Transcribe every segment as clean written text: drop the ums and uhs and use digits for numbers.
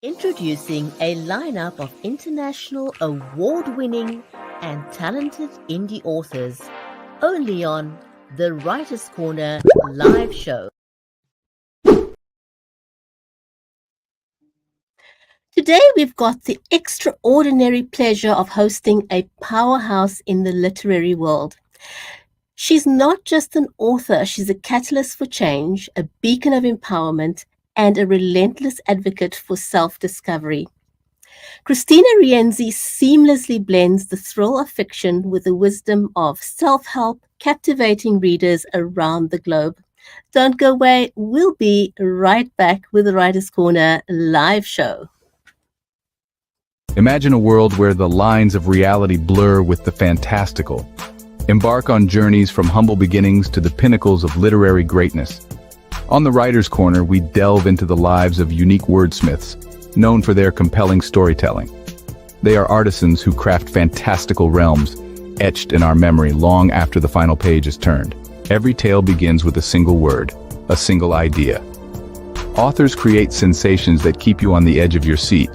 Introducing a lineup of international award-winning and talented indie authors, only on the Writer's Corner live show. Today we've got the extraordinary pleasure of hosting a powerhouse in the literary world. She's not just an author, she's a catalyst for change, a beacon of empowerment, and a relentless advocate for self-discovery. Kristina Rienzi seamlessly blends the thrill of fiction with the wisdom of self-help, captivating readers around the globe. Don't go away, we'll be right back with the Writer's Corner live show. Imagine a world where the lines of reality blur with the fantastical. Embark on journeys from humble beginnings to the pinnacles of literary greatness. On the Writer's Corner, we delve into the lives of unique wordsmiths, known for their compelling storytelling. They are artisans who craft fantastical realms, etched in our memory long after the final page is turned. Every tale begins with a single word, a single idea. Authors create sensations that keep you on the edge of your seat.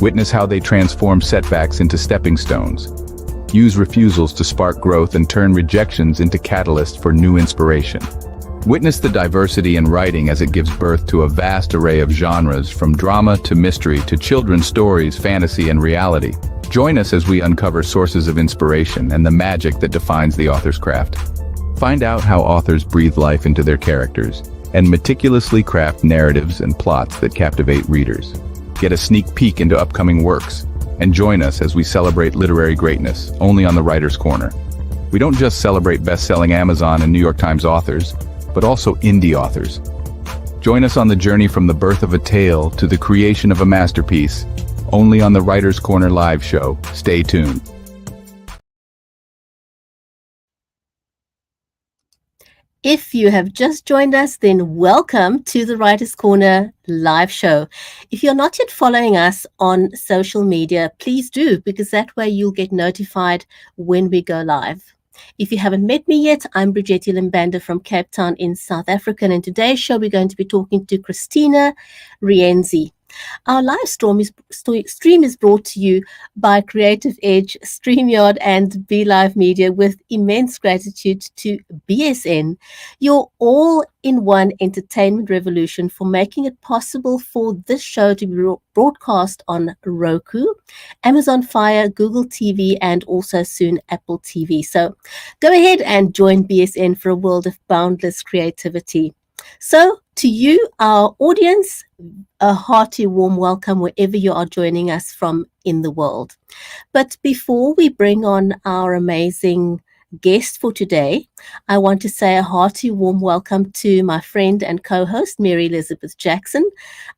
Witness how they transform setbacks into stepping stones, use refusals to spark growth, and turn rejections into catalysts for new inspiration. Witness the diversity in writing as it gives birth to a vast array of genres, from drama to mystery to children's stories, fantasy, and reality. Join us as we uncover sources of inspiration and the magic that defines the author's craft. Find out how authors breathe life into their characters and meticulously craft narratives and plots that captivate readers. Get a sneak peek into upcoming works and join us as we celebrate literary greatness, only on the Writer's Corner. We don't just celebrate best-selling Amazon and New York Times authors, but also indie authors. Join us on the journey from the birth of a tale to the creation of a masterpiece, only on the Writer's Corner live show. Stay tuned. If you have just joined us, then welcome to the Writer's Corner live show. If you're not yet following us on social media, please do, because that way you'll get notified when we go live. If you haven't met me yet, I'm Bridgetti Lim Banda from Cape Town in South Africa, and in today's show we're going to be talking to Kristina Rienzi. Our live stream is brought to you by Creative Edge, StreamYard, and BeLive Media, with immense gratitude to BSN, your all-in-one entertainment revolution, for making it possible for this show to be broadcast on Roku, Amazon Fire, Google TV, and also soon Apple TV. So go ahead and join BSN for a world of boundless creativity. So to you, our audience, a hearty warm welcome wherever you are joining us from in the world. But before we bring on our amazing guest for today, I want to say a hearty warm welcome to my friend and co-host, Mary Elizabeth Jackson.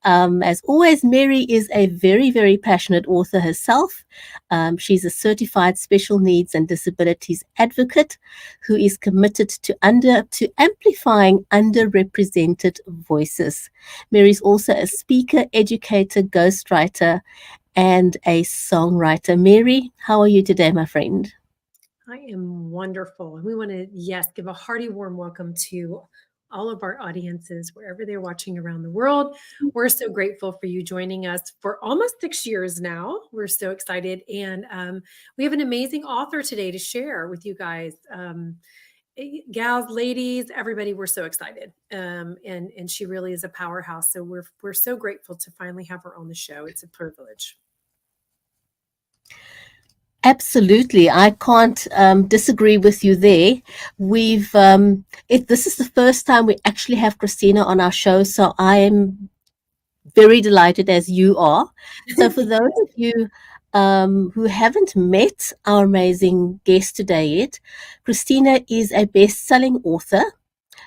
As always, Mary is a very, very passionate author herself. She's a certified special needs and disabilities advocate who is committed to amplifying underrepresented voices. Mary's also a speaker, educator, ghostwriter, and a songwriter. Mary, how are you today, my friend? I am wonderful. And we want to, give a hearty, warm welcome to all of our audiences, wherever they're watching around the world. We're so grateful for you joining us for almost 6 years now. We're so excited. And we have an amazing author today to share with you guys. Gals, ladies, everybody, we're so excited. And she really is a powerhouse. So we're so grateful to finally have her on the show. It's a privilege. Absolutely. I can't disagree with you there. This is the first time we actually have Kristina on our show, so I am very delighted, as you are. So for those of you who haven't met our amazing guest today yet, Kristina is a best-selling author.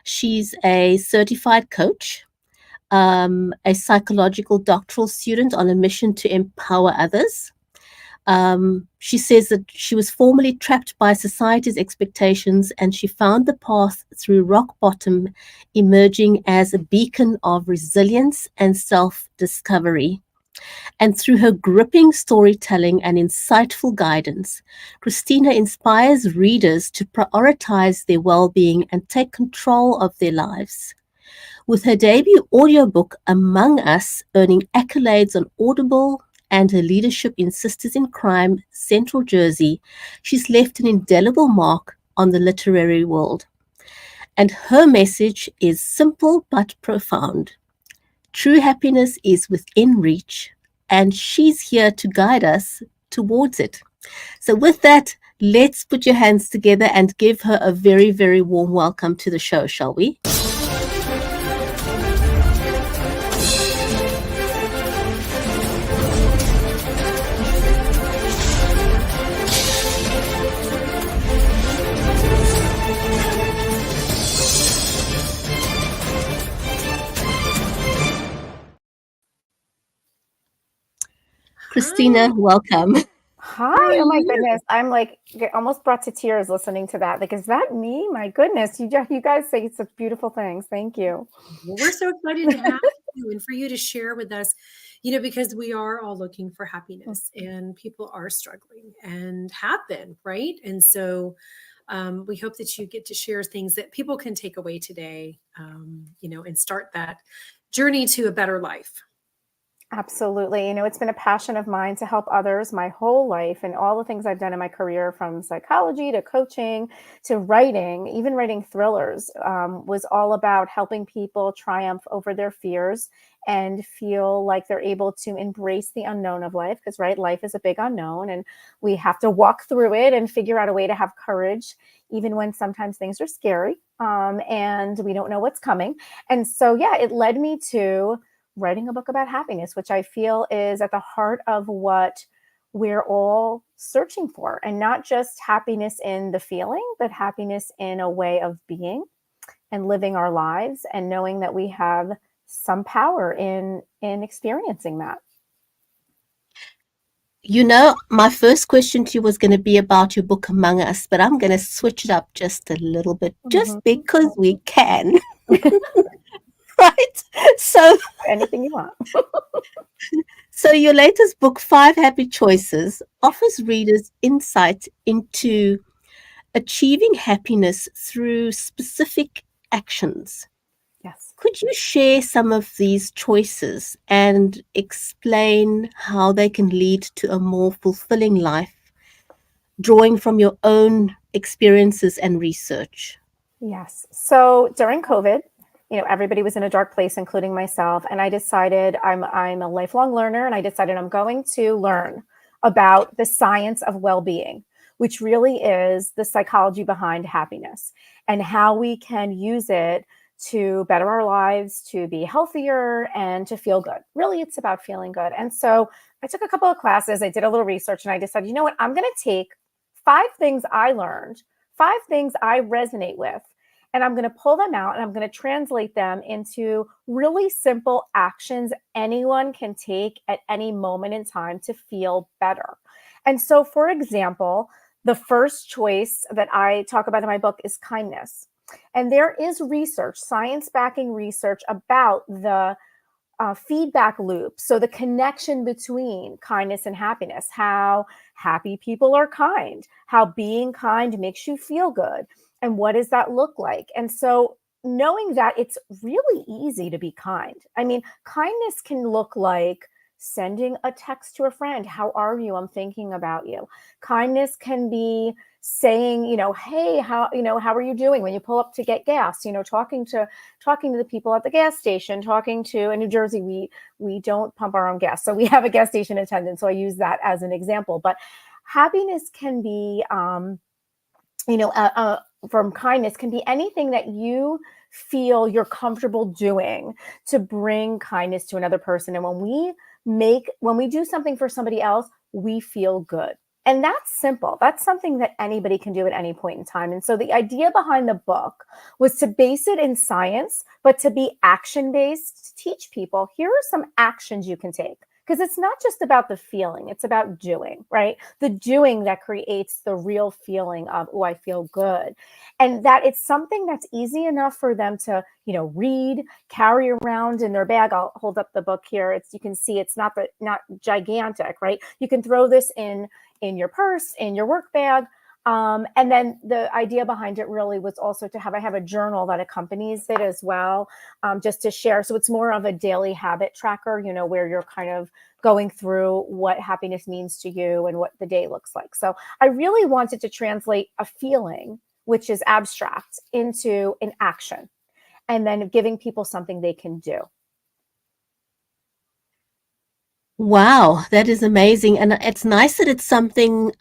She's a certified coach, a psychological doctoral student on a mission to empower others. She says that she was formerly trapped by society's expectations, and she found the path through rock bottom, emerging as a beacon of resilience and self-discovery. And through her gripping storytelling and insightful guidance, Kristina inspires readers to prioritize their well-being and take control of their lives. With her debut audiobook, Among Us, earning accolades on Audible, and her leadership in Sisters in Crime, Central Jersey, she's left an indelible mark on the literary world. And her message is simple but profound. True happiness is within reach, and she's here to guide us towards it. So, with that, let's put your hands together and give her a very, very warm welcome to the show, shall we? Kristina, welcome. Hi. Oh my goodness. I'm like almost brought to tears listening to that. Like, is that me? My goodness. You guys say such beautiful things. Thank you. Well, we're so excited to have you and for you to share with us, because we are all looking for happiness and people are struggling and have been, right? And so we hope that you get to share things that people can take away today, and start that journey to a better life. Absolutely. It's been a passion of mine to help others my whole life, and all the things I've done in my career, from psychology to coaching to writing, even writing thrillers, was all about helping people triumph over their fears and feel like they're able to embrace the unknown of life. Because, right, life is a big unknown and we have to walk through it and figure out a way to have courage, even when sometimes things are scary, and we don't know what's coming. And so, yeah, it led me to writing a book about happiness, which I feel is at the heart of what we're all searching for, and not just happiness in the feeling, but happiness in a way of being and living our lives, and knowing that we have some power in experiencing that. My first question to you was going to be about your book Among Us, but I'm going to switch it up just a little bit, just because we can. Right? So anything you want. So your latest book, 5 Happy Choices, offers readers insight into achieving happiness through specific actions. Yes. Could you share some of these choices and explain how they can lead to a more fulfilling life, drawing from your own experiences and research? Yes. So during COVID, everybody was in a dark place, including myself. And I decided I'm a lifelong learner, and I decided I'm going to learn about the science of well-being, which really is the psychology behind happiness and how we can use it to better our lives, to be healthier, and to feel good. Really, it's about feeling good. And so I took a couple of classes, I did a little research, and I decided, I'm going to take 5 things I learned, 5 things I resonate with, and I'm going to pull them out and I'm going to translate them into really simple actions anyone can take at any moment in time to feel better. And so, for example, the first choice that I talk about in my book is kindness. And there is research, science backing research about the feedback loop. So the connection between kindness and happiness, how happy people are kind, how being kind makes you feel good. And what does that look like? And so knowing that it's really easy to be kind. I mean, kindness can look like sending a text to a friend. How are you? I'm thinking about you. Kindness can be saying, hey, how are you doing when you pull up to get gas? Talking to the people at the gas station, in New Jersey, we don't pump our own gas. So we have a gas station attendant. So I use that as an example. But happiness can be, from kindness can be anything that you feel you're comfortable doing to bring kindness to another person. And when we do something for somebody else, we feel good. And that's simple. That's something that anybody can do at any point in time. And so the idea behind the book was to base it in science, but to be action-based, to teach people, here are some actions you can take. Because it's not just about the feeling, it's about doing, right? The doing that creates the real feeling of, oh, I feel good. And that it's something that's easy enough for them to, read, carry around in their bag. I'll hold up the book here. You can see it's not gigantic, right? You can throw this in your purse, in your work bag. And then the idea behind it really was also to I have a journal that accompanies it as well, just to share. So it's more of a daily habit tracker, where you're kind of going through what happiness means to you and what the day looks like. So I really wanted to translate a feeling, which is abstract, into an action, and then giving people something they can do. Wow, that is amazing. And it's nice that it's something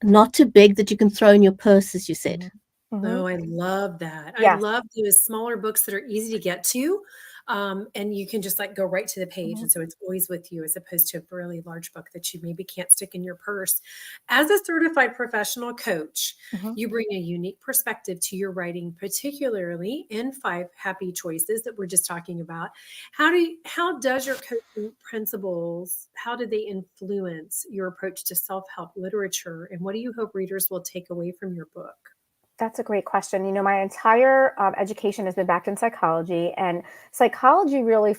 not too big that you can throw in your purse, as you said. Mm-hmm. Oh, I love that. I Yes. love those smaller books that are easy to get to. And you can just like go right to the page. Mm-hmm. And so it's always with you as opposed to a really large book that you maybe can't stick in your purse. As a certified professional coach, Mm-hmm. you bring a unique perspective to your writing, particularly in 5 Happy Choices that we're just talking about. How does your coaching principles, how do they influence your approach to self-help literature? And what do you hope readers will take away from your book? That's a great question. My entire education has been backed in psychology, and psychology really,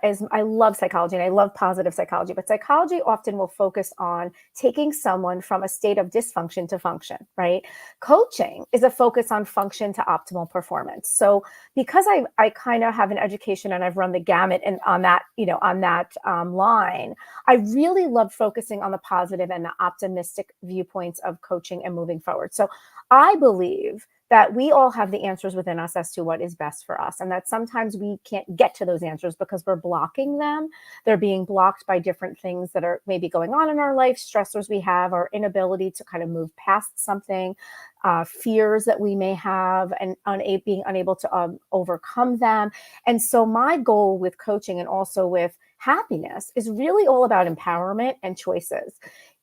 as I love psychology and I love positive psychology, but psychology often will focus on taking someone from a state of dysfunction to function, right? Coaching is a focus on function to optimal performance. So because I kind of have an education and I've run the gamut and on that, line, I really love focusing on the positive and the optimistic viewpoints of coaching and moving forward. So I believe that we all have the answers within us as to what is best for us, and that sometimes we can't get to those answers because we're blocking them. They're being blocked by different things that are maybe going on in our life, stressors we have, our inability to kind of move past something, fears that we may have, and being unable to overcome them. And so my goal with coaching and also with happiness is really all about empowerment and choices,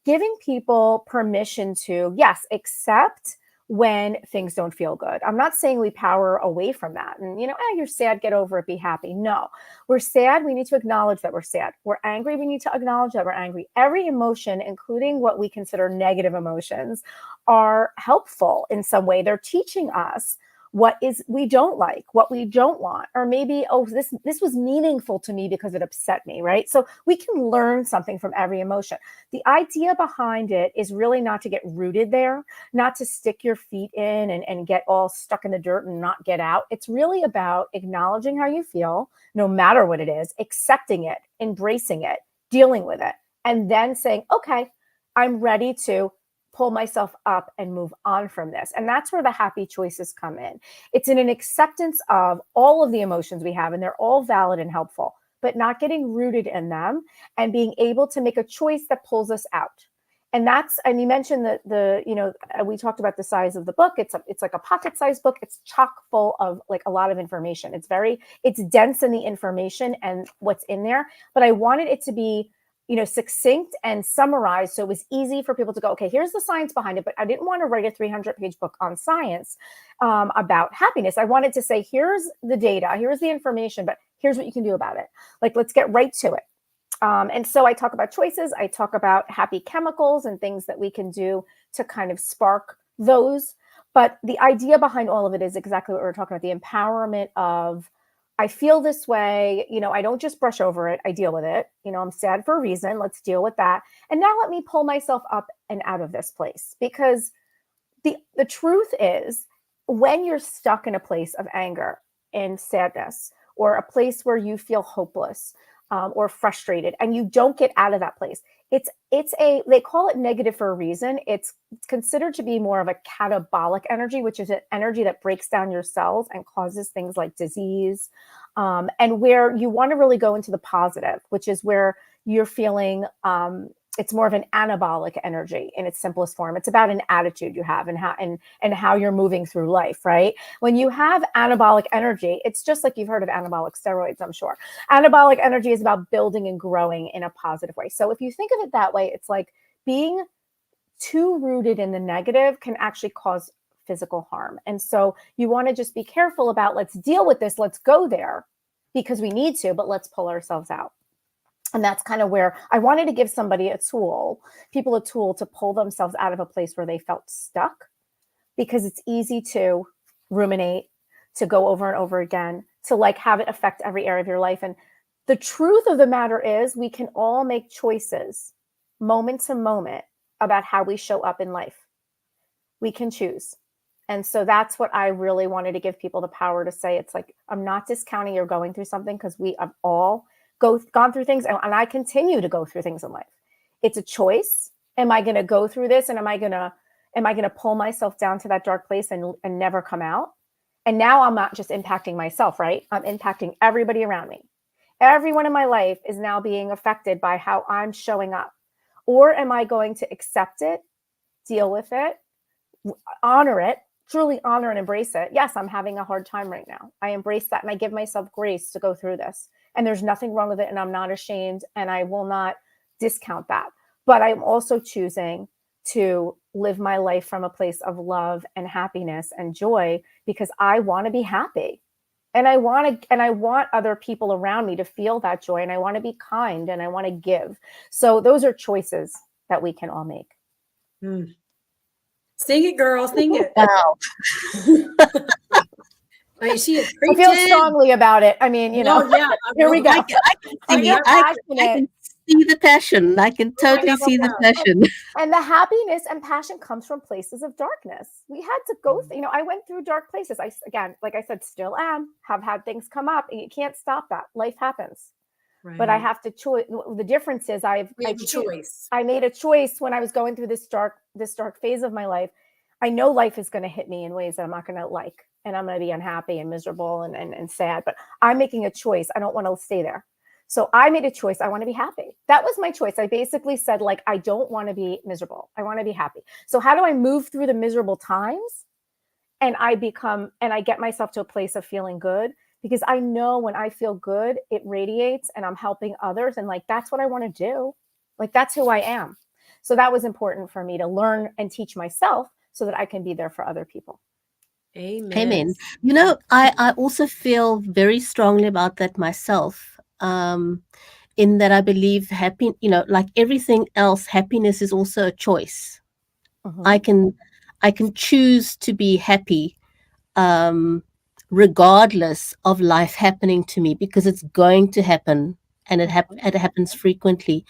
giving people permission to, yes, accept when things don't feel good. I'm not saying we power away from that and, you're sad, get over it, be happy. No, we're sad. We need to acknowledge that we're sad. We're angry. We need to acknowledge that we're angry. Every emotion, including what we consider negative emotions, are helpful in some way. They're teaching us what we don't like, what we don't want, or maybe, oh, this was meaningful to me because it upset me, right? So we can learn something from every emotion. The idea behind it is really not to get rooted there, not to stick your feet in and get all stuck in the dirt and not get out. It's really about acknowledging how you feel, no matter what it is, accepting it, embracing it, dealing with it, and then saying, okay, I'm ready to pull myself up and move on from this. And that's where the happy choices come in. It's in an acceptance of all of the emotions we have, and they're all valid and helpful, but not getting rooted in them and being able to make a choice that pulls us out. And you mentioned we talked about the size of the book. It's like a pocket-sized book. It's chock full of like a lot of information. It's dense in the information and what's in there, but I wanted it to be succinct and summarized. So it was easy for people to go, okay, here's the science behind it. But I didn't want to write a 300-page book on science about happiness. I wanted to say, here's the data, here's the information, but here's what you can do about it. Like, let's get right to it. And so I talk about choices. I talk about happy chemicals and things that we can do to kind of spark those. But the idea behind all of it is exactly what we're talking about, the empowerment of, I feel this way, I don't just brush over it. I deal with it. I'm sad for a reason. Let's deal with that. And now let me pull myself up and out of this place, because the truth is, when you're stuck in a place of anger and sadness, or a place where you feel hopeless or frustrated, and you don't get out of that place, they call it negative for a reason. It's considered to be more of a catabolic energy, which is an energy that breaks down your cells and causes things like disease. And where you want to really go into the positive, which is where you're feeling, it's more of an anabolic energy in its simplest form. It's about an attitude you have and how you're moving through life, right? When you have anabolic energy, it's just like you've heard of anabolic steroids, I'm sure. Anabolic energy is about building and growing in a positive way. So if you think of it that way, it's like being too rooted in the negative can actually cause physical harm. And so you want to just be careful about, let's deal with this, let's go there because we need to, but let's pull ourselves out. And that's kind of where I wanted to give people a tool to pull themselves out of a place where they felt stuck, because it's easy to ruminate, to go over and over again, to like have it affect every area of your life. And the truth of the matter is, we can all make choices moment to moment about how we show up in life. We can choose. And so that's what I really wanted to give people the power to say. It's like, I'm not discounting you're going through something, because we have all gone through things, and I continue to go through things in life. It's a choice. Am I going to go through this, and am I going to pull myself down to that dark place and never come out? And now I'm not just impacting myself, right? I'm impacting everybody around me. Everyone in my life is now being affected by how I'm showing up. Or am I going to accept it, deal with it, honor it, truly honor and embrace it? Yes, I'm having a hard time right now. I embrace that, and I give myself grace to go through this. And there's nothing wrong with it, and I'm not ashamed, and I will not discount that. But I'm also choosing to live my life from a place of love and happiness and joy, because I want to be happy. And I want other people around me to feel that joy, and I want to be kind, and I want to give. So those are choices that we can all make. Mm. Sing it, girl. Sing it. Wow. I mean, she is I feel strongly about it. I mean, you know, yeah. Here we go. I can see the passion. I can totally see the passion. And the happiness and passion comes from places of darkness. We had to go, I went through dark places. Again, like I said, still have had things come up, and you can't stop that. Life happens. Right. But I have to choose. The difference is I made a choice when I was going through this dark phase of my life. I know life is going to hit me in ways that I'm not going to like, and I'm going to be unhappy and miserable and sad, but I'm making a choice. I don't want to stay there. So I made a choice. I want to be happy. That was my choice. I basically said, like, I don't want to be miserable. I want to be happy. So how do I move through the miserable times? And I get myself to a place of feeling good, because I know when I feel good, it radiates, and I'm helping others. And like, that's what I want to do. Like, that's who I am. So that was important for me to learn and teach myself, so that I can be there for other people. Amen. Amen. You know, I also feel very strongly about that myself, in that I believe like everything else, happiness is also a choice. Mm-hmm. I can choose to be happy, regardless of life happening to me, because it's going to happen, and it happens frequently.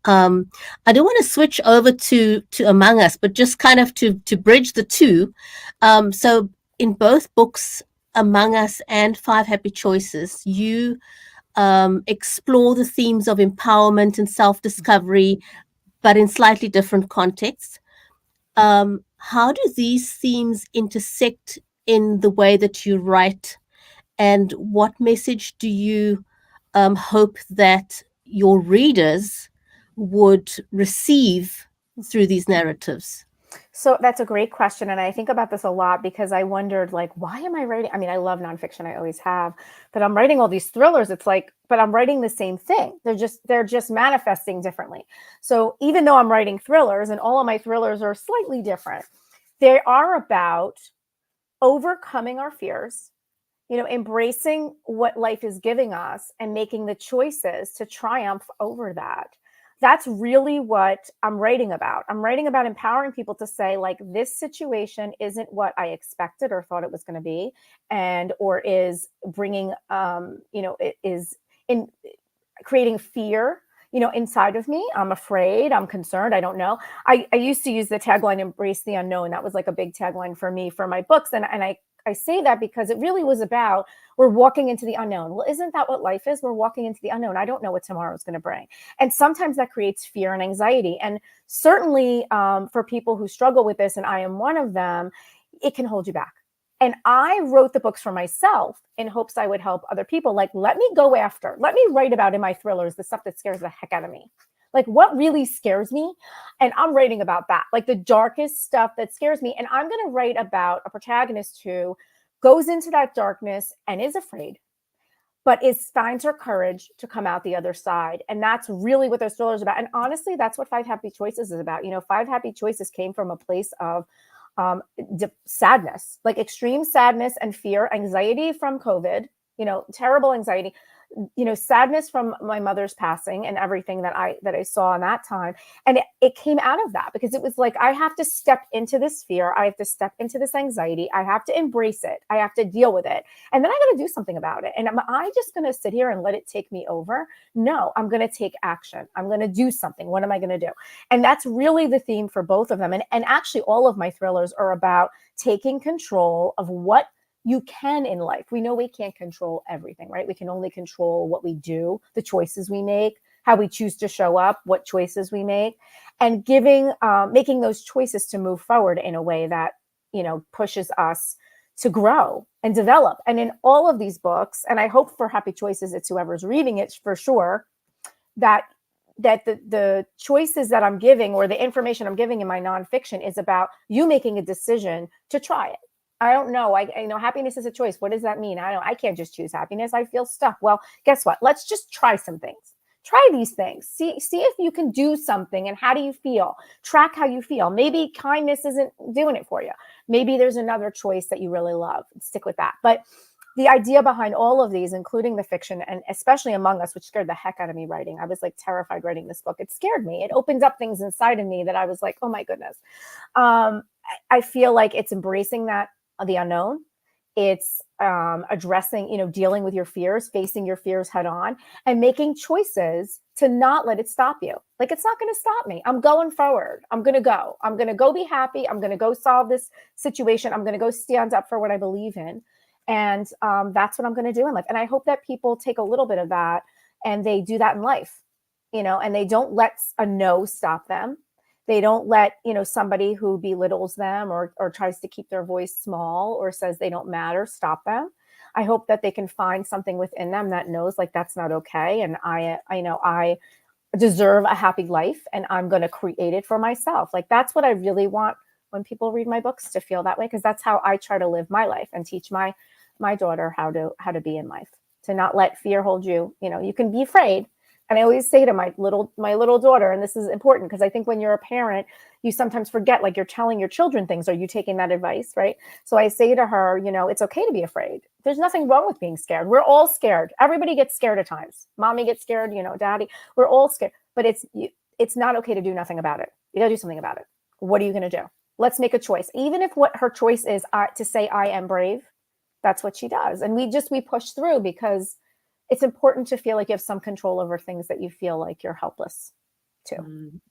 I don't want to switch over to Among Us, but just kind of to bridge the two. So in both books, Among Us and Five Happy Choices, you explore the themes of empowerment and self-discovery, but in slightly different contexts. How do these themes intersect in the way that you write, and what message do you hope that your readers would receive through these narratives? So that's a great question. And I think about this a lot, because I wondered, like, why am I writing? I mean, I love nonfiction. I always have, but I'm writing all these thrillers. It's like, but I'm writing the same thing. They're just manifesting differently. So even though I'm writing thrillers, and all of my thrillers are slightly different, they are about overcoming our fears, embracing what life is giving us, and making the choices to triumph over that. That's really what I'm writing about. I'm writing about empowering people to say, like, this situation isn't what I expected or thought it was going to be, or is bringing, it is in creating fear, inside of me. I'm afraid, I'm concerned, I don't know. I used to use the tagline, embrace the unknown. That was like a big tagline for me for my books. And I say that because it really was about, we're walking into the unknown. Well, isn't that what life is? We're walking into the unknown. I don't know what tomorrow is going to bring. And sometimes that creates fear and anxiety. And certainly for people who struggle with this, and I am one of them, it can hold you back. And I wrote the books for myself in hopes I would help other people. Like, let me write about in my thrillers the stuff that scares the heck out of me. Like, what really scares me? And I'm writing about that, like the darkest stuff that scares me. And I'm going to write about a protagonist who goes into that darkness and is afraid, but finds her courage to come out the other side. And that's really what those thrillers are about. And honestly, that's what Five Happy Choices is about. Five Happy Choices came from a place of sadness, like extreme sadness and fear, anxiety from COVID, terrible anxiety, sadness from my mother's passing and everything that I saw in that time. And it came out of that, because it was like, I have to step into this fear. I have to step into this anxiety. I have to embrace it. I have to deal with it. And then I got to do something about it. And am I just going to sit here and let it take me over? No, I'm going to take action. I'm going to do something. What am I going to do? And that's really the theme for both of them. And actually all of my thrillers are about taking control of what you can in life. We know we can't control everything, right? We can only control what we do, the choices we make, how we choose to show up, what choices we make, and making those choices to move forward in a way that, pushes us to grow and develop. And in all of these books, and I hope for Happy Choices, it's whoever's reading it for sure, that the choices that I'm giving, or the information I'm giving in my nonfiction, is about you making a decision to try it. I don't know. I know happiness is a choice. What does that mean? I can't just choose happiness. I feel stuck. Well, guess what? Let's just try some things. Try these things. See if you can do something, and how do you feel? Track how you feel. Maybe kindness isn't doing it for you. Maybe there's another choice that you really love. Stick with that. But the idea behind all of these, including the fiction, and especially Among Us, which scared the heck out of me writing. I was like terrified writing this book. It scared me. It opens up things inside of me that I was like, oh my goodness. I feel like it's embracing the unknown. It's addressing, dealing with your fears, facing your fears head on, and making choices to not let it stop you. Like, it's not going to stop me. I'm going forward. I'm going to go be happy. I'm going to go solve this situation. I'm going to go stand up for what I believe in. And that's what I'm going to do in life. And I hope that people take a little bit of that and they do that in life, and they don't let a no stop them. They don't let, somebody who belittles them or tries to keep their voice small or says they don't matter, stop them. I hope that they can find something within them that knows, like, that's not okay. And I know I deserve a happy life, and I'm going to create it for myself. Like, that's what I really want when people read my books, to feel that way, because that's how I try to live my life and teach my daughter how to be in life, to not let fear hold you. You can be afraid. And I always say to my little daughter, and this is important, because I think when you're a parent, you sometimes forget, like, you're telling your children things. Are you taking that advice? Right. So I say to her, it's okay to be afraid. There's nothing wrong with being scared. We're all scared. Everybody gets scared at times. Mommy gets scared, daddy, we're all scared, but it's not okay to do nothing about it. You gotta do something about it. What are you going to do? Let's make a choice. Even if what her choice is to say, I am brave, that's what she does. And we push through, because it's important to feel like you have some control over things that you feel like you're helpless to.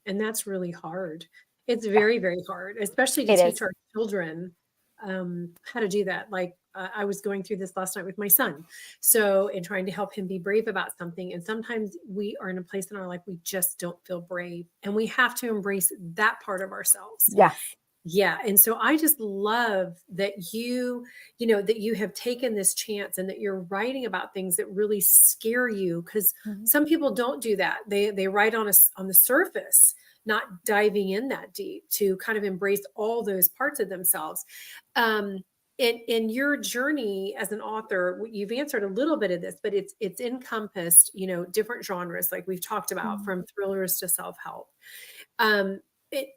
And that's really hard. It's very, very hard, especially to teach our children how to do that. Like, I was going through this last night with my son. So, in trying to help him be brave about something. And sometimes we are in a place in our life we just don't feel brave. And we have to embrace that part of ourselves. Yes. Yeah. And so I just love that that you have taken this chance, and that you're writing about things that really scare you, because some people don't do that. They write on the surface, not diving in that deep to kind of embrace all those parts of themselves. In your journey as an author, you've answered a little bit of this, but it's encompassed, different genres, like we've talked about, from thrillers to self-help.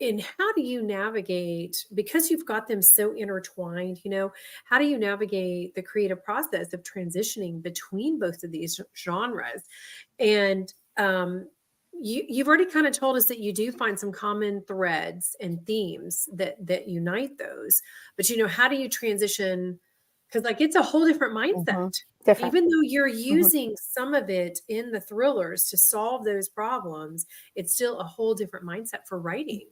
And how do you navigate, because you've got them so intertwined, how do you navigate the creative process of transitioning between both of these genres? And you've already kind of told us that you do find some common threads and themes that unite those, but how do you transition? Because, like, it's a whole different mindset. Different. Even though you're using some of it in the thrillers to solve those problems, it's still a whole different mindset for writing.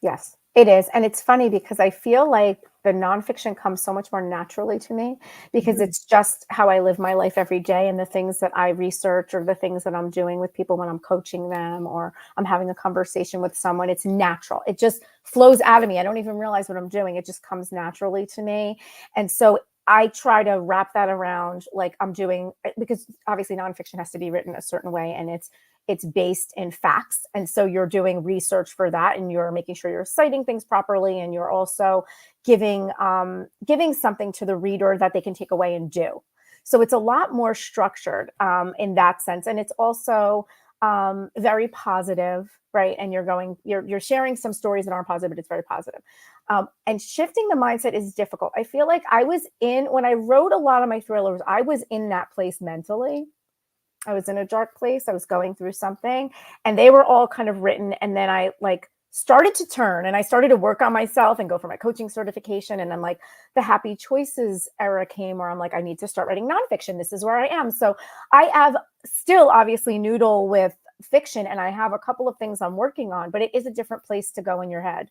Yes, it is. And it's funny, because I feel like the nonfiction comes so much more naturally to me, because it's just how I live my life every day, and the things that I research, or the things that I'm doing with people when I'm coaching them, or I'm having a conversation with someone. It's natural. It just flows out of me. I don't even realize what I'm doing. It just comes naturally to me. And so I try to wrap that around, like, I'm doing, because obviously nonfiction has to be written a certain way, and it's based in facts. And so you're doing research for that, and you're making sure you're citing things properly, and you're also giving something to the reader that they can take away and do. So it's a lot more structured in that sense. And it's also very positive, right? And you're sharing some stories that aren't positive, but it's very positive. And shifting the mindset is difficult. I feel like when I wrote a lot of my thrillers, I was in that place mentally. I was in a dark place. I was going through something, and they were all kind of written. And then I like started to turn, and I started to work on myself and go for my coaching certification. And then like the happy choices era came where I'm like, I need to start writing nonfiction. This is where I am. So I have still obviously noodle with fiction, and I have a couple of things I'm working on, but it is a different place to go in your head.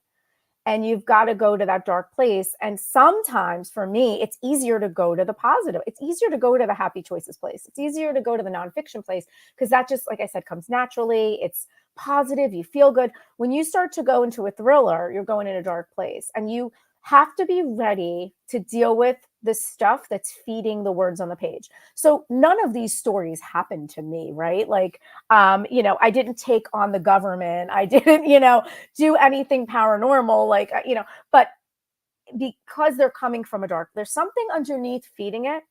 And you've got to go to that dark place. And sometimes for me, it's easier to go to the positive. It's easier to go to the happy choices place. It's easier to go to the nonfiction place because that just, like I said, comes naturally. It's positive. You feel good. When you start to go into a thriller, you're going in a dark place, and you have to be ready to deal with the stuff that's feeding the words on the page. So none of these stories happened to me, right? Like, I didn't take on the government. I didn't, do anything paranormal, like, but because they're coming from there's something underneath feeding it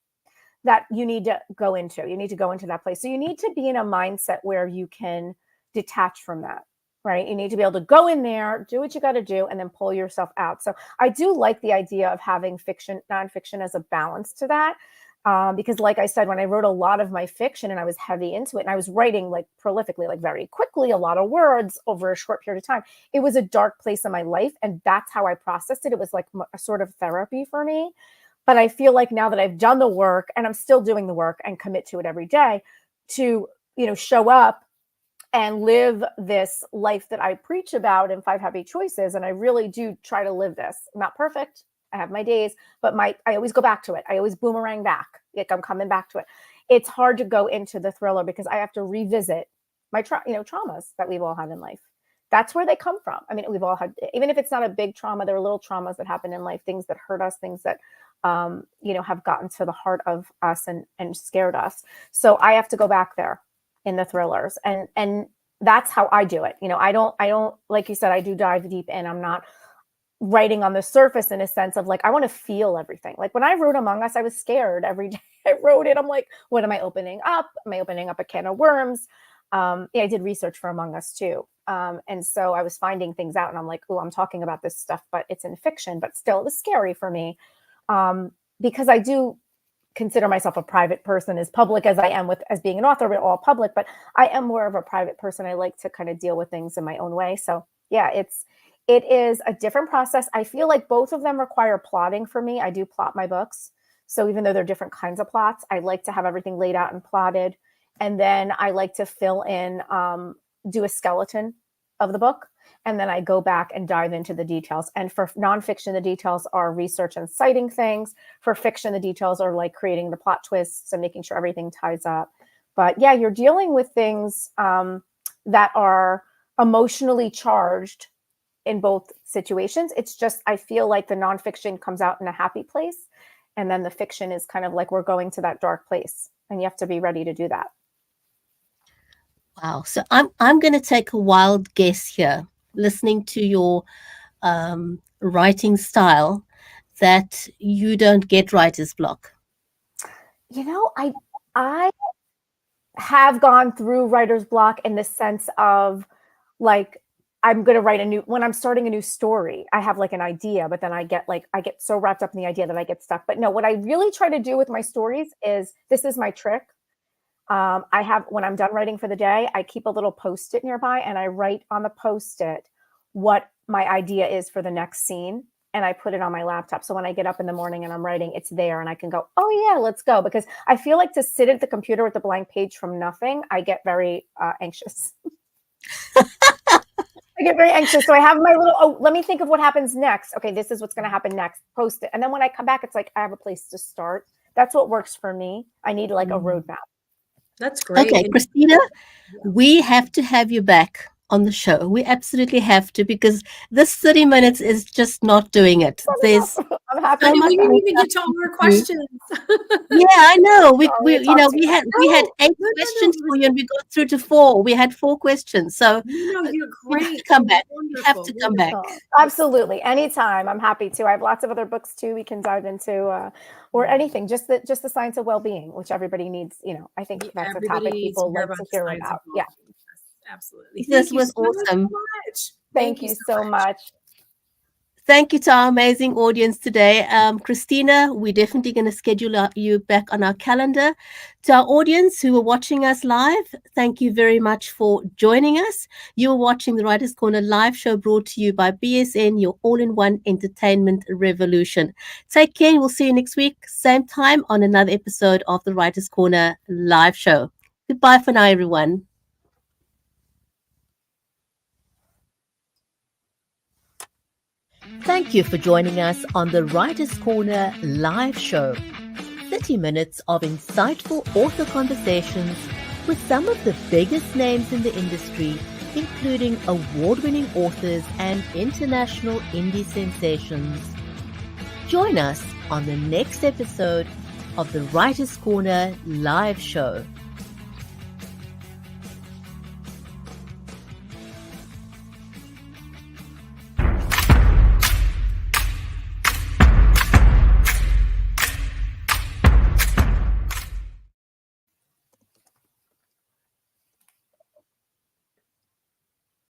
that you need to go into. You need to go into that place. So you need to be in a mindset where you can detach from that, right? You need to be able to go in there, do what you got to do, and then pull yourself out. So I do like the idea of having fiction, nonfiction as a balance to that. Because like I said, when I wrote a lot of my fiction and I was heavy into it and I was writing like prolifically, like very quickly, a lot of words over a short period of time, it was a dark place in my life. And that's how I processed it. It was like a sort of therapy for me. But I feel like now that I've done the work, and I'm still doing the work and commit to it every day to, show up and live this life that I preach about in 5 Happy Choices. And I really do try to live this. I'm not perfect. I have my days, but I always go back to it. I always boomerang back. Like I'm coming back to it. It's hard to go into the thriller because I have to revisit my traumas that we've all had in life. That's where they come from. I mean, we've all had, even if it's not a big trauma, there are little traumas that happen in life, things that hurt us, things that, have gotten to the heart of us and scared us. So I have to go back there in the thrillers. And that's how I do it. I don't, like you said, I do dive deep in. I'm not writing on the surface in a sense of like, I want to feel everything. Like when I wrote Among Us, I was scared every day I wrote it. I'm like, what am I opening up? Am I opening up a can of worms? I did research for Among Us too. And so I was finding things out and I'm like, oh, I'm talking about this stuff, but it's in fiction, but still it was scary for me. Because I do consider myself a private person, as public as I am as being an author, but all public, but I am more of a private person. I like to kind of deal with things in my own way. So yeah, it is a different process. I feel like both of them require plotting for me. I do plot my books. So even though they're different kinds of plots, I like to have everything laid out and plotted. And then I like to fill in, do a skeleton of the book. And then I go back and dive into the details. And for nonfiction, the details are research and citing things. For fiction, the details are like creating the plot twists and making sure everything ties up. But yeah, you're dealing with things that are emotionally charged in both situations. It's just, I feel like the nonfiction comes out in a happy place. And then the fiction is kind of like, we're going to that dark place and you have to be ready to do that. Wow. So I'm going to take a wild guess here, listening to your writing style, that you don't get writer's block. I have gone through writer's block in the sense of like, I'm going to write when I'm starting a new story, I have like an idea, but then I get so wrapped up in the idea that I get stuck. But no, what I really try to do with my stories is, this is my trick. When I'm done writing for the day, I keep a little Post-it nearby and I write on the Post-it what my idea is for the next scene. And I put it on my laptop. So when I get up in the morning and I'm writing, it's there and I can go, oh yeah, let's go. Because I feel like to sit at the computer with a blank page from nothing, I get very anxious. I get very anxious. So I have my little, let me think of what happens next. Okay, this is what's going to happen next. Post it. And then when I come back, it's like, I have a place to start. That's what works for me. I need like a roadmap. That's great. Okay, Kristina, we have to have you back on the show. We absolutely have to, because this 30 minutes is just not doing it. I'm happy. We didn't even get to all our questions. Yeah, I know. We had 8 questions for you, and we got through to 4. We had 4 questions. So you're great. You have to come back. You have to come back. Absolutely, anytime. I'm happy to. I have lots of other books too. We can dive into, or anything. Just the science of well-being, which everybody needs. I think that's a topic people like to hear about. Yeah. Absolutely. This was awesome. Thank you so much. Thank you to our amazing audience today. Kristina, we're definitely going to schedule you back on our calendar. To our audience who are watching us live, thank you very much for joining us. You are watching the Writers' Corner live show brought to you by BSN, your all-in-one entertainment revolution. Take care. We'll see you next week, same time on another episode of the Writers' Corner live show. Goodbye for now, everyone. Thank you for joining us on the Writers' Corner live show. 30 minutes of insightful author conversations with some of the biggest names in the industry, including award-winning authors and international indie sensations. Join us on the next episode of the Writers' Corner live show.